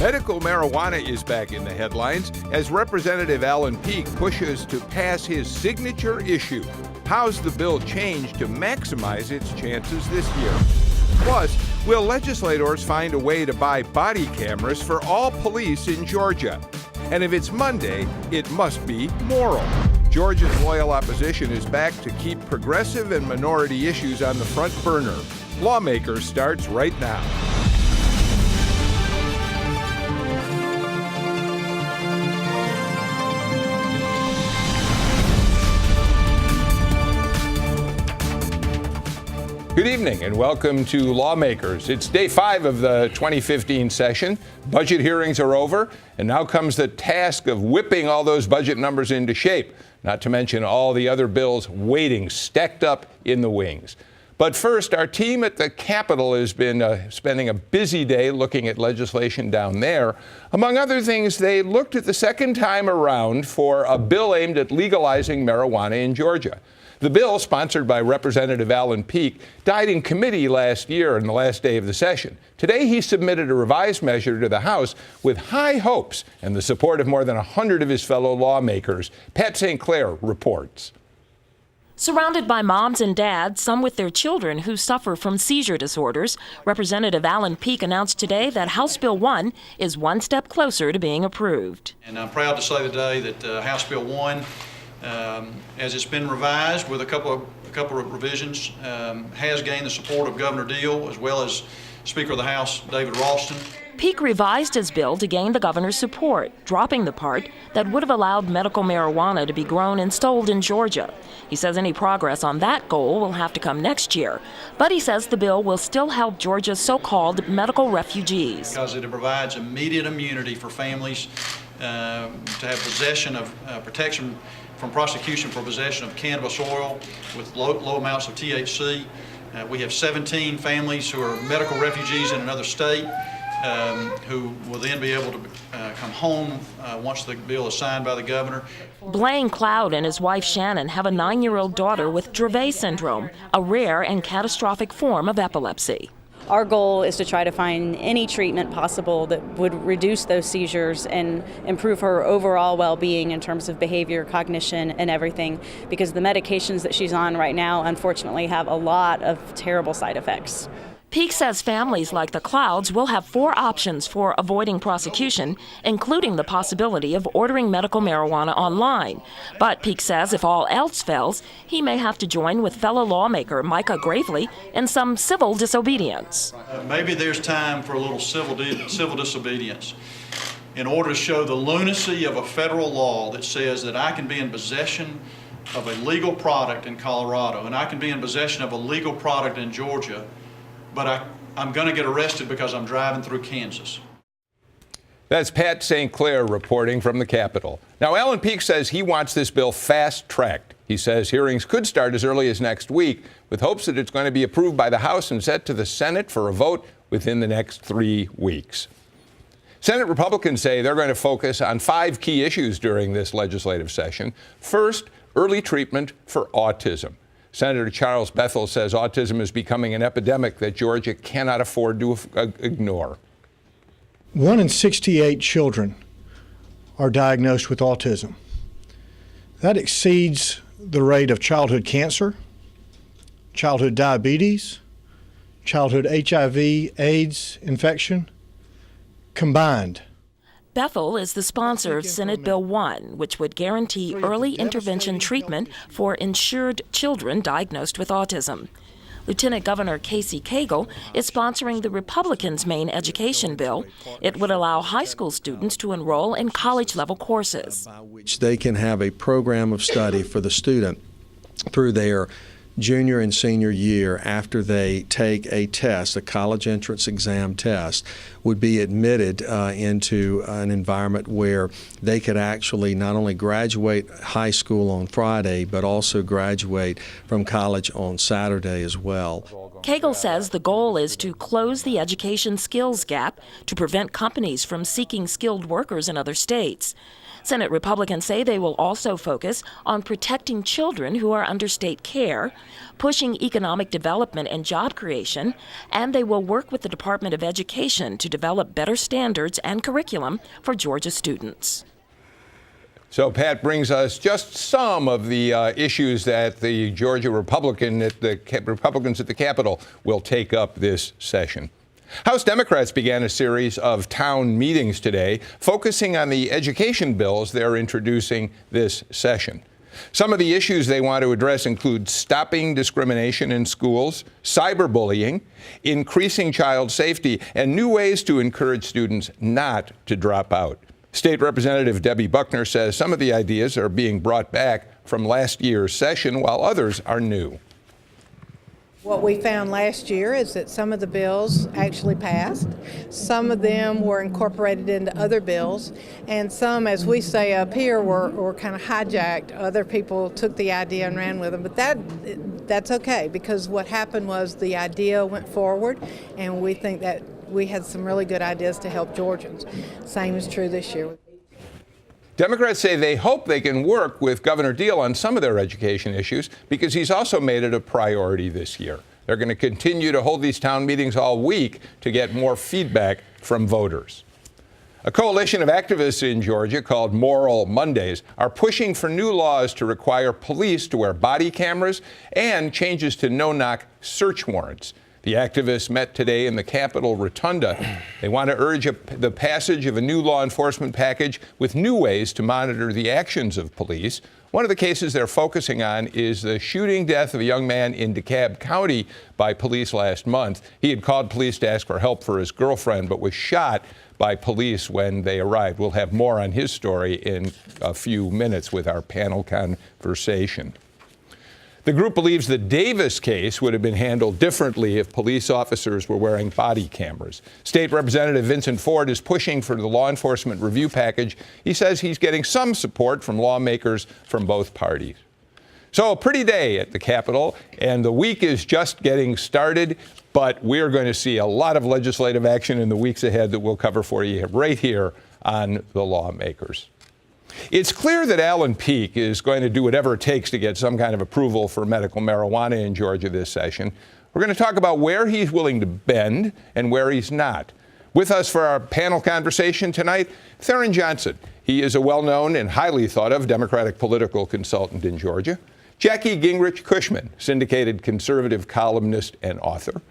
Medical marijuana is back in the headlines as Representative Alan Peake pushes to pass his signature issue. How's the bill change to maximize its chances this year? Plus, will legislators find a way to buy body cameras for all police in Georgia? And if it's Monday, it must be moral. Georgia's loyal opposition is back to keep progressive and minority issues on the front burner. Lawmakers starts right now. Good evening and welcome to Lawmakers. It's day 5 of the 2015 session. Budget hearings are over, and now comes the task of whipping all those budget numbers into shape, not to mention all the other bills waiting, stacked up in the wings. But first, our team at the Capitol has been spending a busy day looking at legislation down there. Among other things, they looked at the second time around for a bill aimed at legalizing marijuana in Georgia. The bill, sponsored by Representative Alan Peake, died in committee last year on the last day of the session. Today, he submitted a revised measure to the House with high hopes and the support of more than 100 of his fellow lawmakers. Pat St. Clair reports. Surrounded by moms and dads, some with their children who suffer from seizure disorders, Representative Alan Peake announced today that House Bill 1 is one step closer to being approved. And I'm proud to say today that House Bill 1, as it's been revised with a couple of revisions, has gained the support of Governor Deal as well as Speaker of the House David Ralston. Peake revised his bill to gain the governor's support, dropping the part that would have allowed medical marijuana to be grown and sold in Georgia. He says any progress on that goal will have to come next year, but he says the bill will still help Georgia's so-called medical refugees. Because it provides immediate immunity for families to have possession of protection from prosecution for possession of cannabis oil with low amounts of THC. We have 17 families who are medical refugees in another state who will then be able to come home once the bill is signed by the governor. Blaine Cloud and his wife Shannon have a 9-year-old daughter with Dravet syndrome, a rare and catastrophic form of epilepsy. Our goal is to try to find any treatment possible that would reduce those seizures and improve her overall well-being in terms of behavior, cognition, and everything, because the medications that she's on right now, unfortunately, have a lot of terrible side effects. Peake says families like the Clouds will have 4 options for avoiding prosecution, including the possibility of ordering medical marijuana online. But Peake says if all else fails, he may have to join with fellow lawmaker Micah Gravely in some civil disobedience. Maybe there's time for a little civil disobedience in order to show the lunacy of a federal law that says that I can be in possession of a legal product in Colorado and I can be in possession of a legal product in Georgia, but I'm going to get arrested because I'm driving through Kansas. That's Pat St. Clair reporting from the Capitol. Now, Alan Peake says he wants this bill fast-tracked. He says hearings could start as early as next week, with hopes that it's going to be approved by the House and sent to the Senate for a vote within the next 3 weeks. Senate Republicans say they're going to focus on 5 key issues during this legislative session. First, early treatment for autism. Senator Charles Bethel says autism is becoming an epidemic that Georgia cannot afford to ignore. 1 in 68 children are diagnosed with autism. That exceeds the rate of childhood cancer, childhood diabetes, childhood HIV/AIDS infection combined. Bethel is the sponsor of Senate Bill 1, which would guarantee early intervention treatment for insured children diagnosed with autism. Lieutenant Governor Casey Cagle is sponsoring the Republicans' main education bill. It would allow high school students to enroll in college-level courses. Which they can have a program of study for the student through their junior and senior year after they take a test, a college entrance exam test, would be admitted into an environment where they could actually not only graduate high school on Friday, but also graduate from college on Saturday as well. Cagle says the goal is to close the education skills gap to prevent companies from seeking skilled workers in other states. Senate Republicans say they will also focus on protecting children who are under state care, pushing economic development and job creation, and they will work with the Department of Education to develop better standards and curriculum for Georgia students. So Pat brings us just some of the issues that the Georgia Republicans at the Capitol will take up this session. House Democrats began a series of town meetings today focusing on the education bills they're introducing this session. Some of the issues they want to address include stopping discrimination in schools, cyberbullying, increasing child safety, and new ways to encourage students not to drop out. State Representative Debbie Buckner says some of the ideas are being brought back from last year's session, while others are new. What we found last year is that some of the bills actually passed. Some of them were incorporated into other bills, and some, as we say up here, were kind of hijacked. Other people took the idea and ran with them, but that's okay, because what happened was the idea went forward, and we think that we had some really good ideas to help Georgians. Same is true this year. Democrats say they hope they can work with Governor Deal on some of their education issues because he's also made it a priority this year. They're going to continue to hold these town meetings all week to get more feedback from voters. A coalition of activists in Georgia called Moral Mondays are pushing for new laws to require police to wear body cameras and changes to no-knock search warrants. The activists met today in the Capitol Rotunda. They want to urge the passage of a new law enforcement package with new ways to monitor the actions of police. One of the cases they're focusing on is the shooting death of a young man in DeKalb County by police last month. He had called police to ask for help for his girlfriend, but was shot by police when they arrived. We'll have more on his story in a few minutes with our panel conversation. The group believes the Davis case would have been handled differently if police officers were wearing body cameras. State Representative Vincent Ford is pushing for the law enforcement review package. He says he's getting some support from lawmakers from both parties. So a pretty day at the Capitol, and the week is just getting started, but we're going to see a lot of legislative action in the weeks ahead that we'll cover for you right here on the Lawmakers. It's clear that Alan Peake is going to do whatever it takes to get some kind of approval for medical marijuana in Georgia this session. We're going to talk about where he's willing to bend and where he's not. With us for our panel conversation tonight, Tharon Johnson. He is a well-known and highly thought-of Democratic political consultant in Georgia. Jackie Gingrich Cushman, syndicated conservative columnist and author.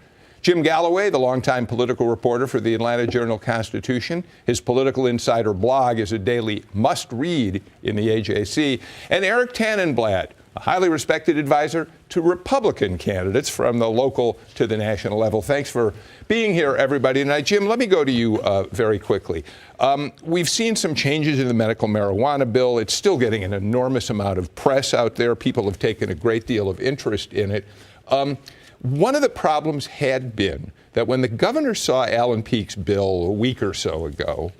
Jim Galloway, the longtime political reporter for the Atlanta Journal-Constitution. His Political Insider blog is a daily must-read in the AJC. And Eric Tanenblatt, a highly respected advisor to Republican candidates from the local to the national level. Thanks for being here, everybody, tonight. Jim, let me go to you very quickly. We've seen some changes in the medical marijuana bill. It's still getting an enormous amount of press out there. People have taken a great deal of interest in it. One of the problems had been that when the governor saw Alan Peake's bill a week or so ago,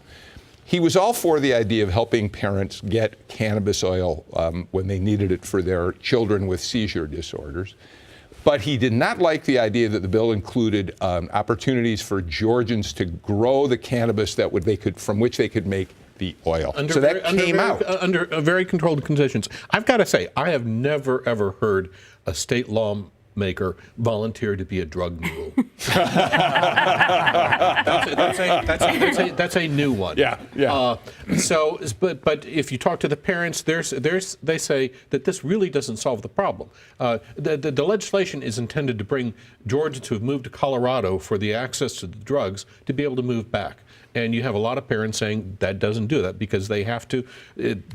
he was all for the idea of helping parents get cannabis oil when they needed it for their children with seizure disorders. But he did not like the idea that the bill included opportunities for Georgians to grow the cannabis from which they could make the oil. So that came out. Under very controlled conditions. I've got to say, I have never, ever heard a state lawmaker volunteer to be a drug mule. That's a new one. Yeah. But if you talk to the parents, they say that this really doesn't solve the problem. The legislation is intended to bring Georgians who have moved to Colorado for the access to the drugs to be able to move back. And you have a lot of parents saying that doesn't do that because they have to,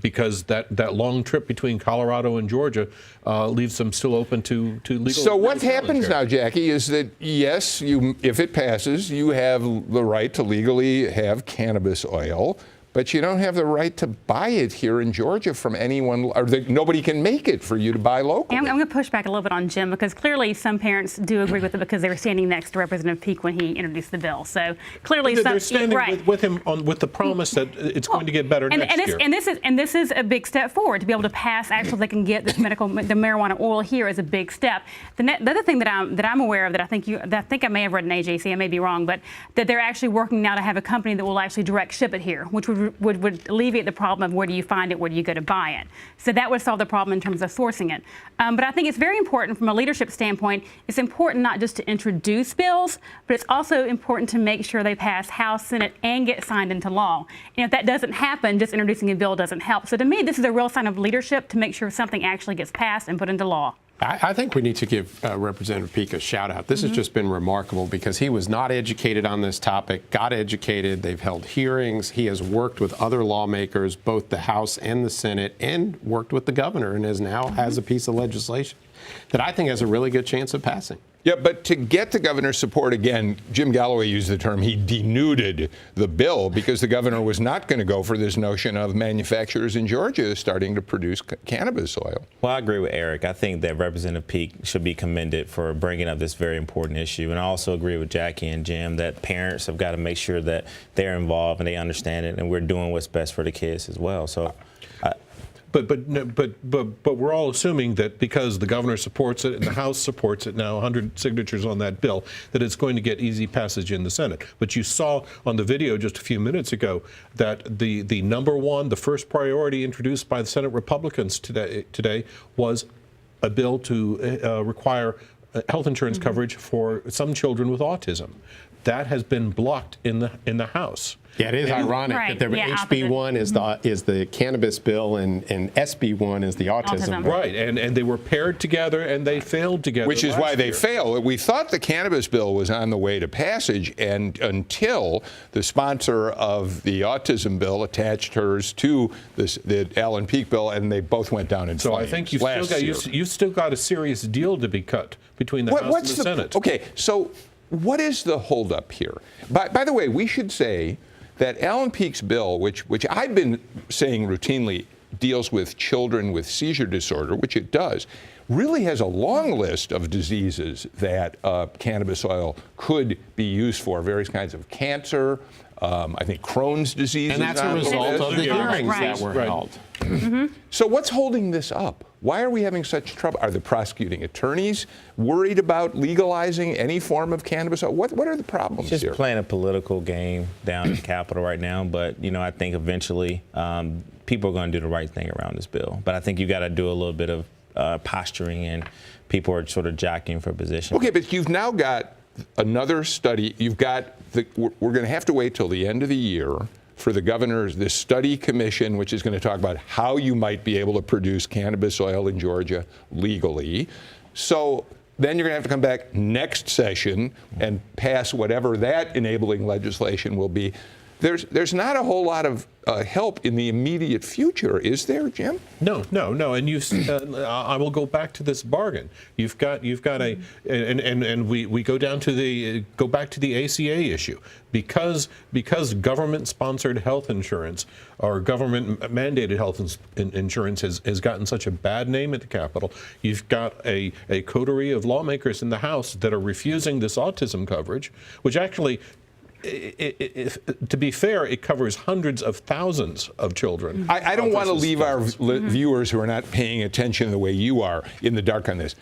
because that long trip between Colorado and Georgia leaves them still open to legal. So what happens now, Jackie, is that yes, if it passes, you have the right to legally have cannabis oil, but you don't have the right to buy it here in Georgia from anyone, or nobody can make it for you to buy locally. I'm going to push back a little bit on Jim, because clearly some parents do agree with it because they were standing next to Representative Peake when he introduced the bill. So clearly, they're standing with him with the promise that it's going to get better next year. And this is a big step forward to be able to pass. Actually, they can get the marijuana oil here is a big step. The other thing that I'm aware of that I think I may have read in AJC, I may be wrong, but that they're actually working now to have a company that will actually direct ship it here, which would alleviate the problem of where do you find it, where do you go to buy it. So that would solve the problem in terms of sourcing it. But I think it's very important from a leadership standpoint. It's important not just to introduce bills, but it's also important to make sure they pass House, Senate, and get signed into law. And if that doesn't happen, just introducing a bill doesn't help. So to me, this is a real sign of leadership to make sure something actually gets passed and put into law. I think we need to give Representative Peake a shout out. This has just been remarkable because he was not educated on this topic, got educated, they've held hearings, he has worked with other lawmakers, both the House and the Senate, and worked with the governor, and now has a piece of legislation that I think has a really good chance of passing. Yeah, but to get the governor's support, again, Jim Galloway used the term, he denuded the bill because the governor was not going to go for this notion of manufacturers in Georgia starting to produce cannabis oil. Well, I agree with Eric. I think that Representative Peake should be commended for bringing up this very important issue. And I also agree with Jackie and Jim that parents have got to make sure that they're involved and they understand it, and we're doing what's best for the kids as well. So. But we're all assuming that because the governor supports it and the House supports it now, 100 signatures on that bill, that it's going to get easy passage in the Senate. But you saw on the video just a few minutes ago that the number one, the first priority introduced by the Senate Republicans today was a bill to require health insurance coverage for some children with autism. That has been blocked in the House. Yeah, it is ironic that HB1 is the cannabis bill and SB1 is the autism. Right, and they were paired together and they failed together. Which is why they failed. We thought the cannabis bill was on the way to passage, and until the sponsor of the autism bill attached hers to the Alan Peake bill, and they both went down in flames. So I think you've still got a serious deal to be cut between the House and the Senate. Okay, so what is the holdup here? By the way, we should say that Alan Peake's bill, which I've been saying routinely deals with children with seizure disorder, which it does, really has a long list of diseases that cannabis oil could be used for, various kinds of cancer, I think Crohn's disease. And that's a result of the hearings that were held. So what's holding this up? Why are we having such trouble? Are the prosecuting attorneys worried about legalizing any form of cannabis? What are the problems Just here? Playing a political game down in the Capitol right now. But, I think eventually people are going to do the right thing around this bill. But I think you got to do a little bit of posturing, and people are sort of jockeying for position. Okay, but you've now got another study. You've got we're going to have to wait till the end of the year for the governor's, this study commission, which is going to talk about how you might be able to produce cannabis oil in Georgia legally. So then you're going to have to come back next session and pass whatever that enabling legislation will be. There's not a whole lot of help in the immediate future, is there, Jim? No. And I will go back to this bargain. You've got and we go back to the ACA issue because government-sponsored health insurance or government-mandated health insurance has gotten such a bad name at the Capitol. You've got a coterie of lawmakers in the House that are refusing this autism coverage, which actually, to be fair, it covers hundreds of thousands of children. I don't want to leave our viewers who are not paying attention the way you are in the dark on this.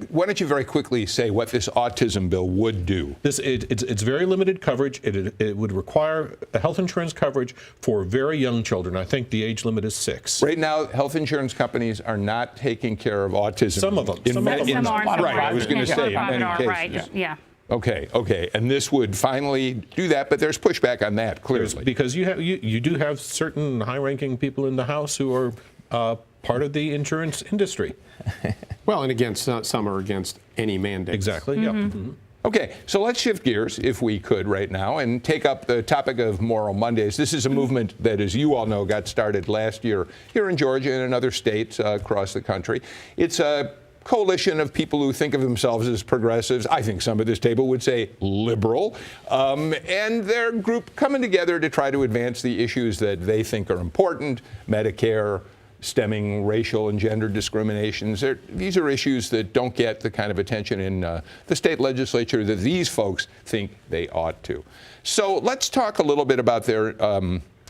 Why don't you very quickly say what this autism bill would do? It's very limited coverage. It would require a health insurance coverage for very young children. I think the age limit is 6. Right now, health insurance companies are not taking care of autism. Some of them. Some are. Right, I was going to say in many cases. Right. Yeah. Okay, and this would finally do that, but there's pushback on that, clearly. Because you do have certain high-ranking people in the House who are part of the insurance industry. Well, and some are against any mandate. Exactly, yeah. Mm-hmm. Okay, so let's shift gears, if we could, right now, and take up the topic of Moral Mondays. This is a movement that, as you all know, got started last year here in Georgia and in other states across the country. It's a coalition of people who think of themselves as progressives. I think some at this table would say liberal. And their group coming together to try to advance the issues that they think are important: Medicare, stemming racial and gender discriminations. These are issues that don't get the kind of attention in the state legislature that these folks think they ought to. So let's talk a little bit about their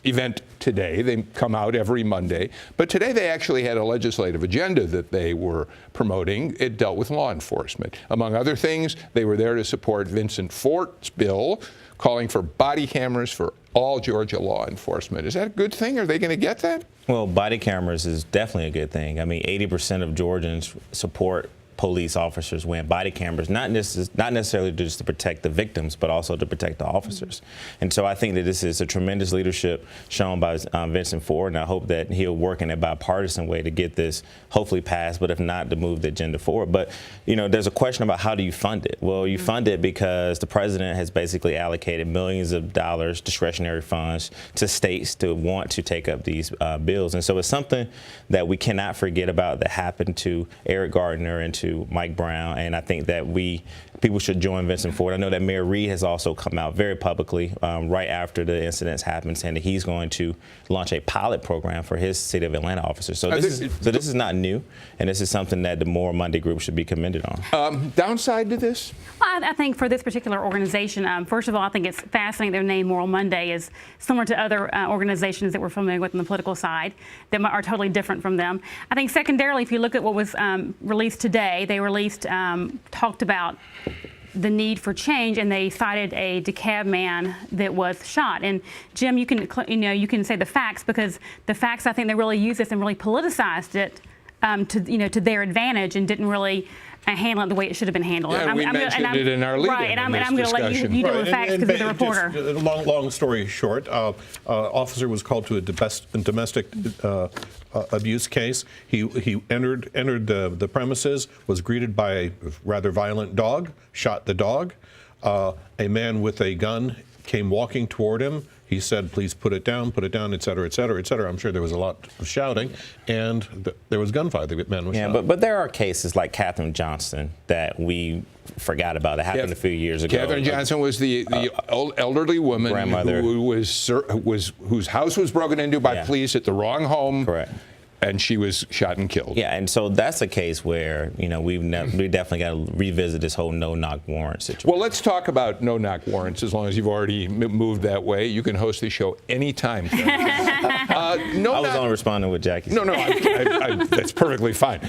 event today. They come out every Monday, but today they actually had a legislative agenda that they were promoting. It dealt with law enforcement. Among other things, they were there to support Vincent Fort's bill calling for body cameras for all Georgia law enforcement. Is that a good thing? Are they going to get that? Well, body cameras is definitely a good thing. I mean, 80% of Georgians support police officers wearing body cameras, not necessarily just to protect the victims, but also to protect the officers. And so I think that this is a tremendous leadership shown by Vincent Ford, and I hope that he'll work in a bipartisan way to get this hopefully passed, but if not, to move the agenda forward. But, you know, there's a question about how do you fund it? Well, you fund it because the president has basically allocated millions of dollars, discretionary funds, to states to want to take up these bills. And so it's something that we cannot forget about that happened to Eric Gardner and to Mike Brown, and I think that people should join Vincent Ford. I know that Mayor Reed has also come out very publicly right after the incidents happened, saying that he's going to launch a pilot program for his City of Atlanta officers. So this is not new, and this is something that the More Monday group should be commended on. Downside to this? I think for this particular organization, first of all, I think it's fascinating their name, Moral Monday, is similar to other organizations that we're familiar with on the political side that are totally different from them. I think secondarily, if you look at what was released today, they released, talked about the need for change, and they cited a DeKalb man that was shot. And Jim, you can say the facts, because the facts, I think they really used this and really politicized it to their advantage, and didn't really handle it the way it should have been handled. Yeah, we mentioned it in our lead-in. Right, and I'm going to let you do the facts because you're the reporter. Long story short, officer was called to a domestic abuse case. He entered the premises, was greeted by a rather violent dog, shot the dog. A man with a gun came walking toward him. He said, "Please put it down, et cetera, et cetera, et cetera." I'm sure there was a lot of shouting, and there was gunfire. The man was shot. But there are cases like Tharon Johnson that we forgot about. That happened a few years ago. Tharon Johnson was the elderly woman whose house was broken into by police at the wrong home. Correct. And she was shot and killed. Yeah, and so that's a case where, we definitely got to revisit this whole no-knock warrant situation. Well, let's talk about no-knock warrants, as long as you've already moved that way. You can host this show anytime. I was only responding with Jackie. No, that's perfectly fine.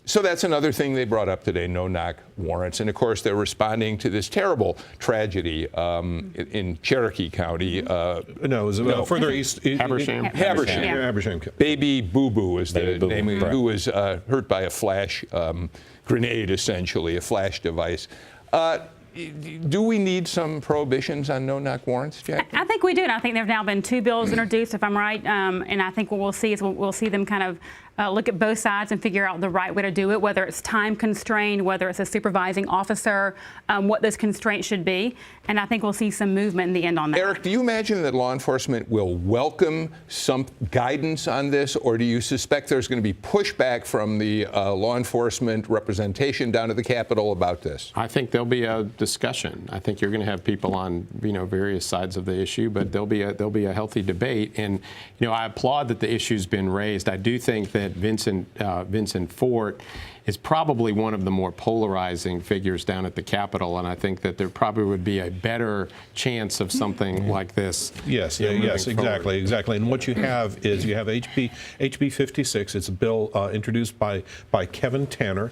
So that's another thing they brought up today, no-knock warrants. And, of course, they're responding to this terrible tragedy in Cherokee County. It was further east. Habersham. Baby Boo Boo was the name, who was hurt by a flash grenade, essentially, a flash device. Do we need some prohibitions on no-knock warrants, Jack? I think we do, and I think there have now been 2 bills introduced, if I'm right. And I think what we'll see is we'll see them kind of look at both sides and figure out the right way to do it, whether it's time constrained, whether it's a supervising officer, what those constraints should be. And I think we'll see some movement in the end on that. Eric, do you imagine that law enforcement will welcome some guidance on this, or do you suspect there's going to be pushback from the law enforcement representation down at the Capitol about this? I think there'll be a discussion. I think you're going to have people on various sides of the issue, but there'll be a healthy debate. And I applaud that the issue's been raised. I do think that Vincent Fort is probably one of the more polarizing figures down at the Capitol, and I think that there probably would be a better chance of something like this. Yes, exactly. And what you have is you have HB 56. It's a bill introduced by Kevin Tanner,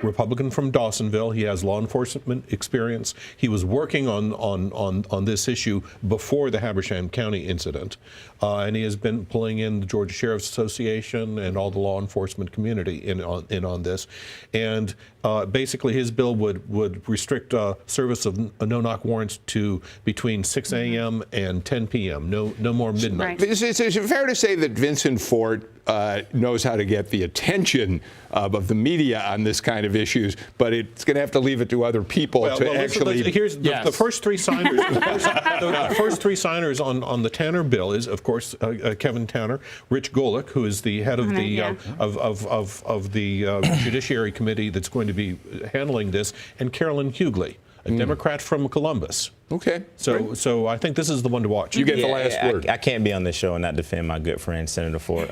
Republican from Dawsonville. He has law enforcement experience. He was working on this issue before the Habersham County incident, and he has been pulling in the Georgia Sheriff's Association and all the law enforcement community in on this. And basically his bill would restrict service of no-knock warrants to between 6 a.m. and 10 p.m. No more midnight. Right. Is it fair to say that Vincent Fort knows how to get the attention of the media on this kind of issues, but it's going to have to leave it to other people to actually. Here's the first three signers. The first three signers on the Tanner bill is, of course, Kevin Tanner, Rich Golick, who is the head of the Judiciary Committee that's going to be handling this, and Carolyn Hughley, a Democrat from Columbus. Okay. So I think this is the one to watch. You get the last word. I can't be on this show and not defend my good friend, Senator Ford.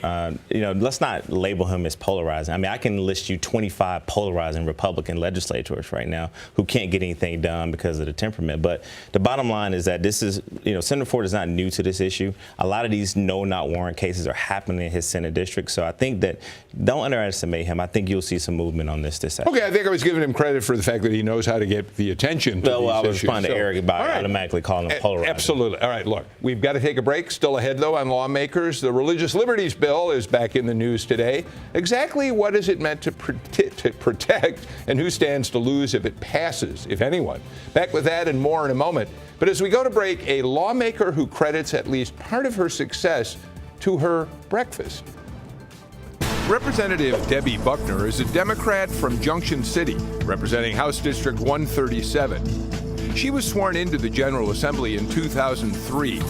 Let's not label him as polarizing. I mean, I can list you 25 polarizing Republican legislators right now who can't get anything done because of the temperament. But the bottom line is that this is, Senator Ford is not new to this issue. A lot of these no-not warrant cases are happening in his Senate district. So I think that don't underestimate him. I think you'll see some movement on this session. Okay, I think I was giving him credit for the fact that he knows how to get the attention to these I was issues. responding to Eric about automatically calling him polarizing. Absolutely. All right, look, we've got to take a break. Still ahead, though, on Lawmakers. The Religious Liberties Bill is back in the news today. Exactly what is it meant to protect, and who stands to lose if it passes, if anyone? Back with that and more in a moment. But as we go to break, a lawmaker who credits at least part of her success to her breakfast. Representative Debbie Buckner is a Democrat from Junction City, representing House District 137. She was sworn into the General Assembly in 2003,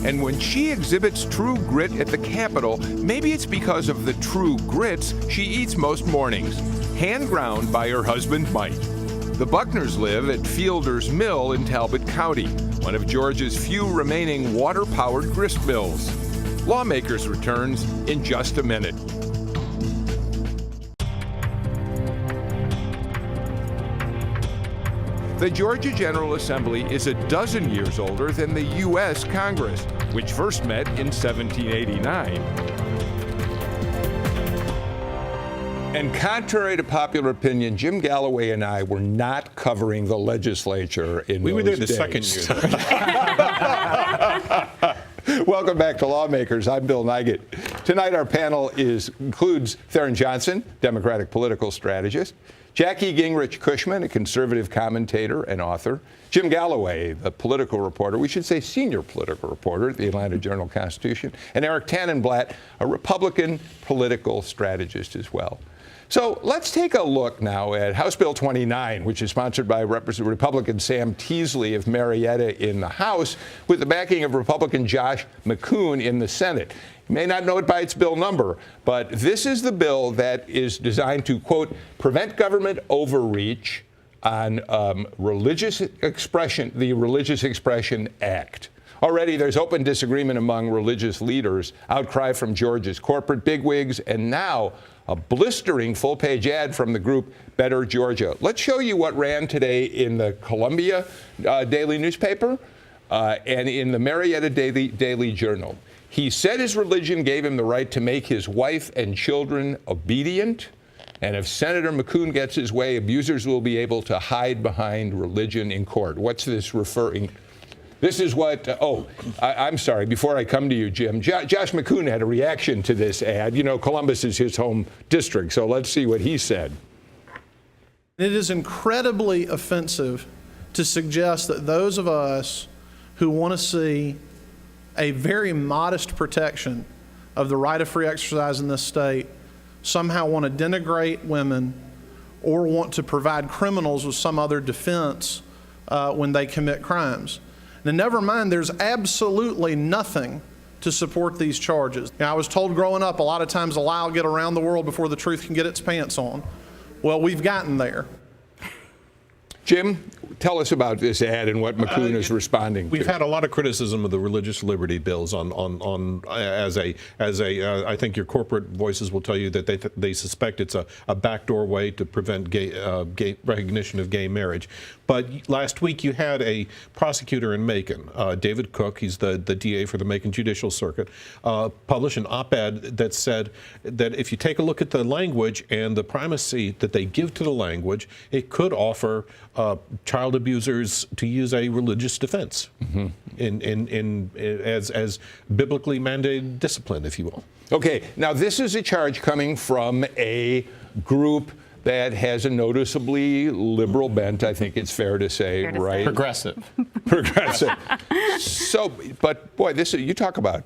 and when she exhibits true grit at the Capitol, maybe it's because of the true grits she eats most mornings, hand-ground by her husband, Mike. The Buckners live at Fielder's Mill in Talbot County, one of Georgia's few remaining water-powered grist mills. Lawmakers returns in just a minute. The Georgia General Assembly is a dozen years older than the U.S. Congress, which first met in 1789. And contrary to popular opinion, Jim Galloway and I were not covering the legislature in We were there the days. second year. Welcome back to Lawmakers. I'm Bill Nigut. Tonight our panel includes Tharon Johnson, Democratic political strategist, Jackie Gingrich Cushman, a conservative commentator and author, Jim Galloway, the political reporter, we should say senior political reporter at the Atlanta Journal-Constitution, and Eric Tanenblatt, a Republican political strategist as well. So let's take a look now at House Bill 29, which is sponsored by Republican Sam Teasley of Marietta in the House, with the backing of Republican Josh McCoon in the Senate. You may not know it by its bill number, but this is the bill that is designed to, quote, prevent government overreach on religious expression, the Religious Expression Act. Already there's open disagreement among religious leaders, outcry from Georgia's corporate bigwigs, and now a blistering full-page ad from the group Better Georgia. Let's show you what ran today in the Columbia Daily newspaper and in the Marietta Daily Journal. He said his religion gave him the right to make his wife and children obedient, and if Senator McCoon gets his way, abusers will be able to hide behind religion in court. What's this referring to? This is what, I'm sorry, before I come to you, Jim, Josh McCoon had a reaction to this ad. You know, Columbus is his home district, so let's see what he said. It is incredibly offensive to suggest that those of us who want to see a very modest protection of the right of free exercise in this state somehow want to denigrate women or want to provide criminals with some other defense when they commit crimes. Now, never mind, there's absolutely nothing to support these charges. Now, I was told growing up, a lot of times a lie will get around the world before the truth can get its pants on. Well, we've gotten there. Jim, tell us about this ad and what McCoon is responding to. We've had a lot of criticism of the religious liberty bills I think your corporate voices will tell you that they suspect it's a backdoor way to prevent gay recognition of gay marriage. But last week you had a prosecutor in Macon, David Cook, he's the DA for the Macon Judicial Circuit, published an op-ed that said that if you take a look at the language and the primacy that they give to the language, it could offer child abusers to use a religious defense as biblically mandated discipline, if you will. Okay, now this is a charge coming from a group that has a noticeably liberal bent, I think it's fair to say, right? Progressive. Progressive. So, but boy, you talk about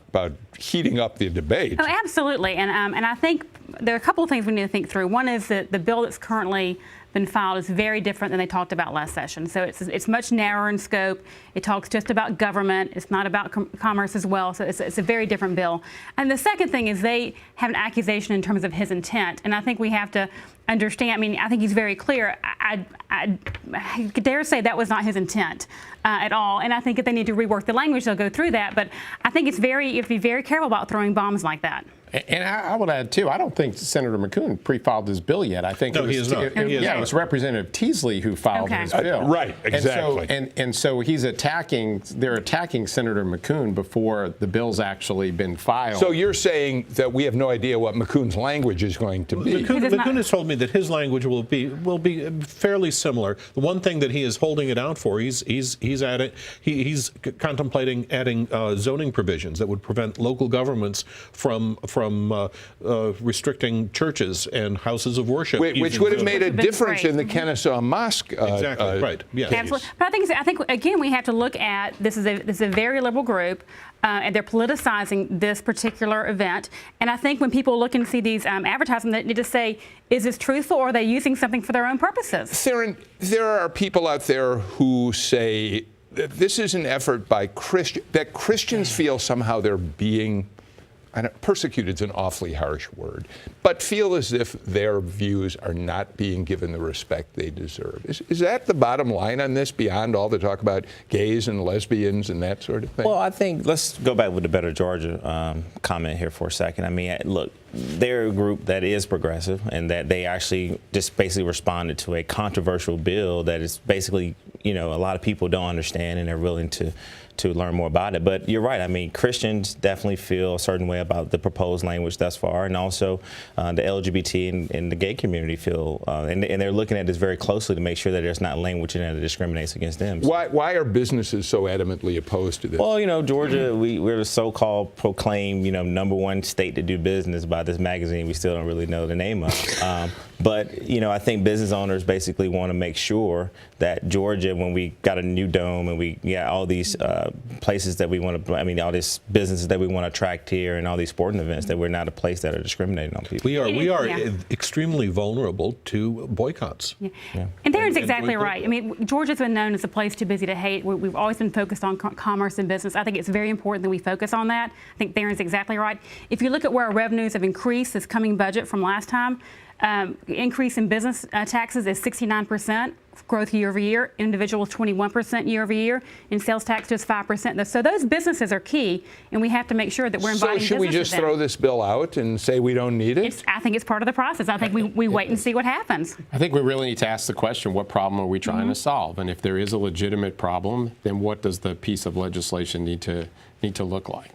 heating up the debate. Oh, absolutely. And I think there are a couple of things we need to think through. One is that the bill that's currently been filed is very different than they talked about last session. So it's much narrower in scope. It talks just about government. It's not about commerce as well. So it's a very different bill. And the second thing is they have an accusation in terms of his intent. And I think we have to understand, I mean, I think he's very clear. I dare say that was not his intent at all. And I think if they need to rework the language, they'll go through that. But I think you have to be very careful about throwing bombs like that. And I would add, too, I don't think Senator McCune pre-filed his bill yet. I think he is not. It was Representative Teasley who filed his bill. Right, exactly. And so they're attacking Senator McCune before the bill's actually been filed. So you're saying that we have no idea what McCune's language is going to be. McCune has told me that his language will be fairly similar. The one thing that he is holding it out for, he's contemplating adding zoning provisions that would prevent local governments from restricting churches and houses of worship, which would have made a difference in the Kennesaw Mosque. Exactly right. Yeah. Absolutely. But I think again we have to look at this is a very liberal group. And they're politicizing this particular event. And I think when people look and see these advertisements, they need to say, is this truthful or are they using something for their own purposes? Tharon, there are people out there who say that this is an effort by that Christians feel somehow they're being persecuted is an awfully harsh word, but feel as if their views are not being given the respect they deserve. Is that the bottom line on this, beyond all the talk about gays and lesbians and that sort of thing? Well, I think let's go back with the Better Georgia comment here for a second. I mean, look, they're a group that is progressive and that they actually just basically responded to a controversial bill that is basically, a lot of people don't understand and they're willing to learn more about it. But you're right. I mean, Christians definitely feel a certain way about the proposed language thus far, and also the LGBT and the gay community feel, and they're looking at this very closely to make sure that there's not language in there that discriminates against them. Why are businesses so adamantly opposed to this? Well, Georgia, we're the so-called proclaimed, #1 state to do business by this magazine we still don't really know the name of. But, I think business owners basically want to make sure that Georgia, when we got a new dome and we got all these places that we want to, all these businesses that we want to attract here and all these sporting events, that we're not a place that are discriminating on people. We are extremely vulnerable to boycotts. Yeah. Yeah. And Tharon's exactly right. I mean, Georgia's been known as a place too busy to hate. We've always been focused on commerce and business. I think it's very important that we focus on that. I think Tharon's exactly right. If you look at where our revenues have increased this coming budget from last time, increase in business taxes is 69% growth year over year, individuals 21% year over year, and sales tax just 5%. So those businesses are key, and we have to make sure that we're inviting businesses. So should we just throw this bill out and say we don't need it? I think it's part of the process. I think we wait and see what happens. I think we really need to ask the question, what problem are we trying to solve? And if there is a legitimate problem, then what does the piece of legislation need to look like?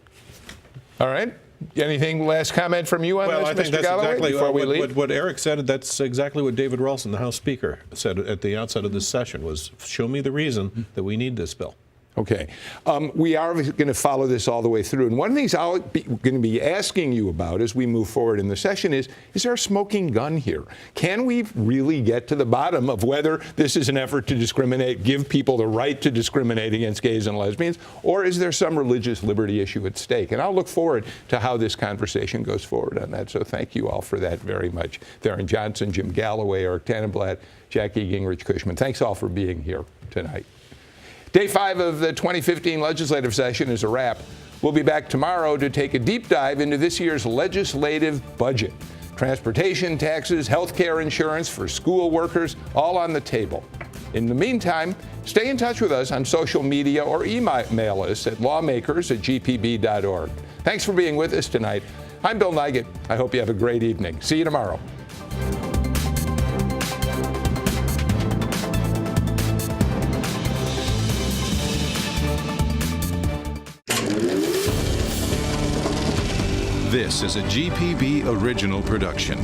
All right. Anything, last comment from you on this, I think Mr. that's Galloway, exactly before we leave? What Eric said. That's exactly what David Ralston, the House Speaker, said at the outset of this session, was show me the reason that we need this bill. Okay. We are going to follow this all the way through. And one of the things I'm going to be asking you about as we move forward in the session is there a smoking gun here? Can we really get to the bottom of whether this is an effort to discriminate, give people the right to discriminate against gays and lesbians, or is there some religious liberty issue at stake? And I'll look forward to how this conversation goes forward on that. So thank you all for that very much. Tharon Johnson, Jim Galloway, Eric Tanenblatt, Jackie Gingrich Cushman. Thanks all for being here tonight. Day 5 of the 2015 legislative session is a wrap. We'll be back tomorrow to take a deep dive into this year's legislative budget. Transportation, taxes, health care insurance for school workers, all on the table. In the meantime, stay in touch with us on social media or email us at lawmakers@gpb.org. Thanks for being with us tonight. I'm Bill Nigut. I hope you have a great evening. See you tomorrow. This is a GPB original production.